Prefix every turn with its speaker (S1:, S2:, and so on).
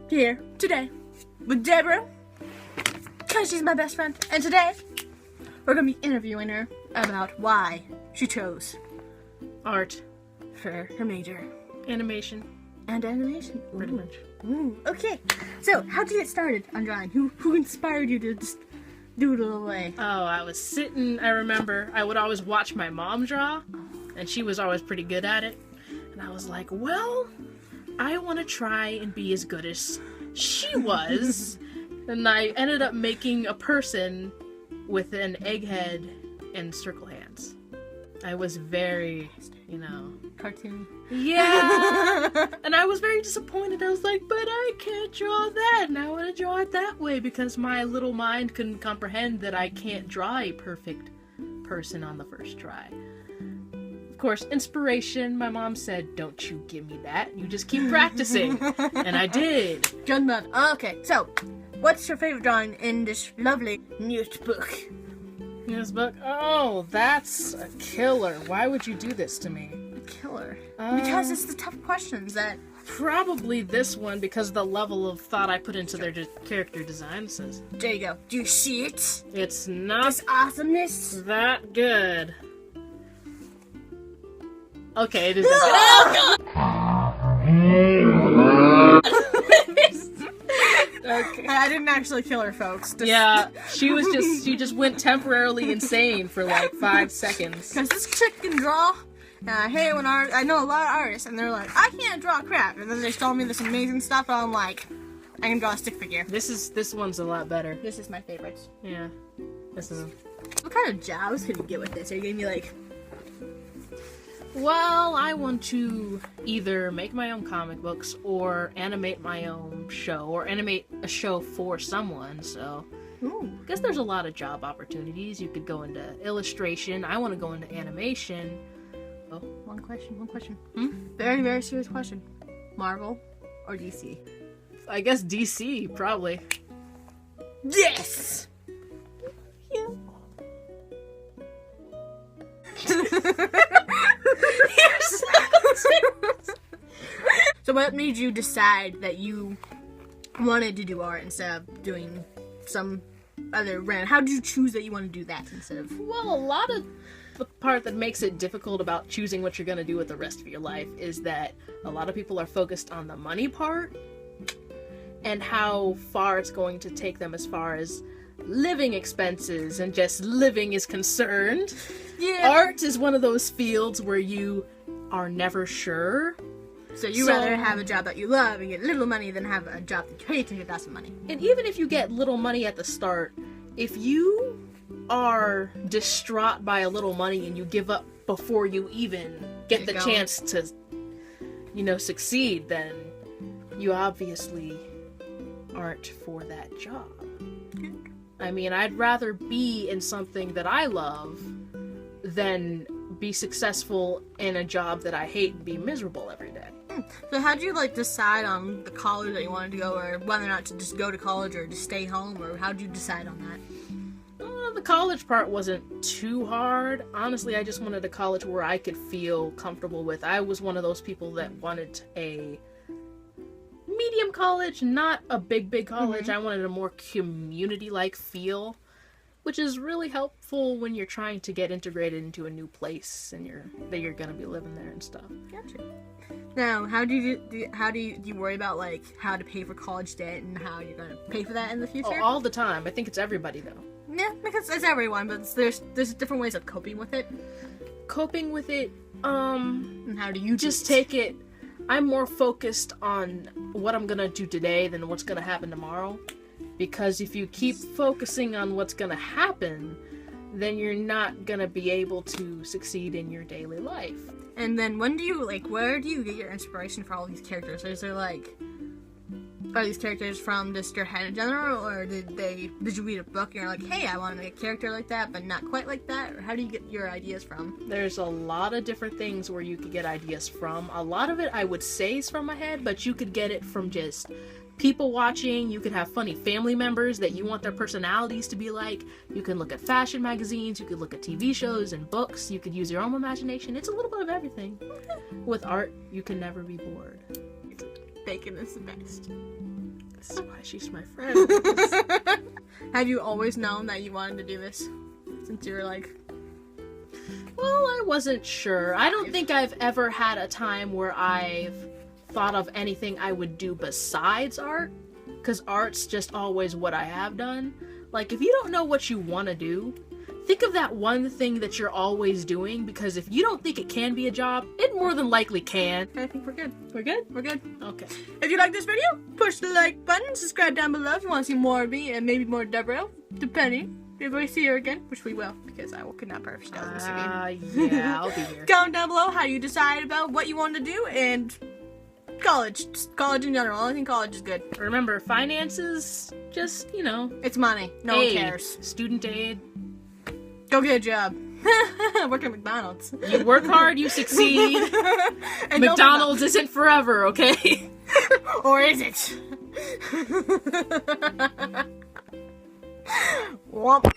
S1: here today with Deborah, because she's my best friend. And today, we're going to be interviewing her about why she chose
S2: Art.
S1: for her major.
S2: Animation.
S1: And animation.
S2: Pretty much.
S1: Ooh, okay. So, how'd you get started on drawing? Who inspired you to just doodle away?
S2: Oh, I was sitting, I remember, I would always watch my mom draw, and she was always pretty good at it. And I was like, well, I want to try and be as good as she was. And I ended up making a person with an egg head and circle hands. I was very,
S1: Cartoon.
S2: yeah. And I was very disappointed. I was like, but I can't draw that, and I want to draw it that way because my little mind couldn't comprehend that I can't draw a perfect person on the first try. Of course, inspiration. My mom said, don't you give me that. You just keep practicing. And I did.
S1: Good mother. Okay, so, what's your favorite drawing in this lovely notebook?
S2: This book? Oh, that's a killer. Why would you do this to me?
S1: Killer. Because it's the tough questions that...
S2: Probably this one because the level of thought I put into their character designs is...
S1: There you go. Do you see it?
S2: It's not
S1: This awesomeness?
S2: that good. Okay, it is that good. Okay.
S1: I didn't actually kill her, folks.
S2: Yeah, she just went temporarily insane for like 5 seconds.
S1: Because this chick can draw. Hey, I know a lot of artists, and they're like, I can't draw crap. And then they show me this amazing stuff, and I'm like, I can draw a stick figure.
S2: This one's a lot better.
S1: This is my favorite.
S2: Yeah. This is...
S1: What kind of jobs could you get with this? Are you gonna be like...
S2: Well, I want to either make my own comic books or animate my own show or animate a show for someone, so
S1: Ooh.
S2: I guess there's a lot of job opportunities. You could go into illustration. I want to go into animation. Oh,
S1: One question. Very, very serious question. Marvel or DC?
S2: I guess DC, probably.
S1: Yes!
S2: Yeah.
S1: So what made you decide that you wanted to do art instead of doing some other random? How did you choose that you want to do that instead of...
S2: Well, a lot of the part that makes it difficult about choosing what you're going to do with the rest of your life is that a lot of people are focused on the money part and how far it's going to take them as far as living expenses and just living is concerned.
S1: Yeah.
S2: Art is one of those fields where you are never sure.
S1: So you rather have a job that you love and get little money than have a job that you hate and get lots of money.
S2: And even if you get little money at the start, if you are distraught by a little money and you give up before you even get the chance to, succeed, then you obviously aren't for that job. I mean, I'd rather be in something that I love than be successful in a job that I hate and be miserable every day.
S1: So how'd you, decide on the college that you wanted to go, or whether or not to just go to college or just stay home, or how'd you decide on that?
S2: The college part wasn't too hard. Honestly, I just wanted a college where I could feel comfortable with. I was one of those people that wanted a medium college, not a big college.
S1: Mm-hmm.
S2: I wanted a more community-like feel, which is really helpful when you're trying to get integrated into a new place and that you're gonna be living there and stuff.
S1: Gotcha. Now, how do you worry about how to pay for college debt and how you're gonna pay for that in the future?
S2: Oh, all the time. I think it's everybody though.
S1: Yeah, because it's everyone, but there's different ways of coping with it.
S2: Coping with it,
S1: And how do you
S2: just take it. I'm more focused on what I'm gonna do today than what's gonna happen tomorrow. Because if you keep focusing on what's gonna happen, then you're not gonna be able to succeed in your daily life.
S1: And then where do you get your inspiration for all these characters? Is there are these characters from just your head in general, or did you read a book and you're like, hey, I want to make a character like that, but not quite like that? Or how do you get your ideas from?
S2: There's a lot of different things where you could get ideas from. A lot of it I would say is from my head, but you could get it from just people watching. You could have funny family members that you want their personalities to be like. You can look at fashion magazines, you could look at TV shows and books, you could use your own imagination. It's a little bit of everything. With art, you can never be bored.
S1: Bacon is the best.
S2: This is why she's my friend.
S1: Have you always known that you wanted to do this? Since you were like...
S2: Well, I wasn't sure. I don't think I've ever had a time where I've thought of anything I would do besides art. Because art's just always what I have done. Like, if you don't know what you want to do, think of that one thing that you're always doing, because if you don't think it can be a job, it more than likely can.
S1: I think we're good.
S2: We're good?
S1: We're good.
S2: Okay.
S1: If you like this video, push the like button, subscribe down below if you want to see more of me and maybe more Deborah, depending. If we see her again, which we will, because I will kidnap her if she doesn't see me.
S2: Yeah, I'll be here.
S1: Comment down below how you decide about what you want to do and college. Just college in general. I think college is good.
S2: Remember, finances, just,
S1: It's money. No
S2: aid.
S1: one cares.
S2: Student aid.
S1: Go get a job. Work at McDonald's.
S2: You work hard, you succeed.
S1: And
S2: McDonald's isn't forever, okay?
S1: Or is it? Womp.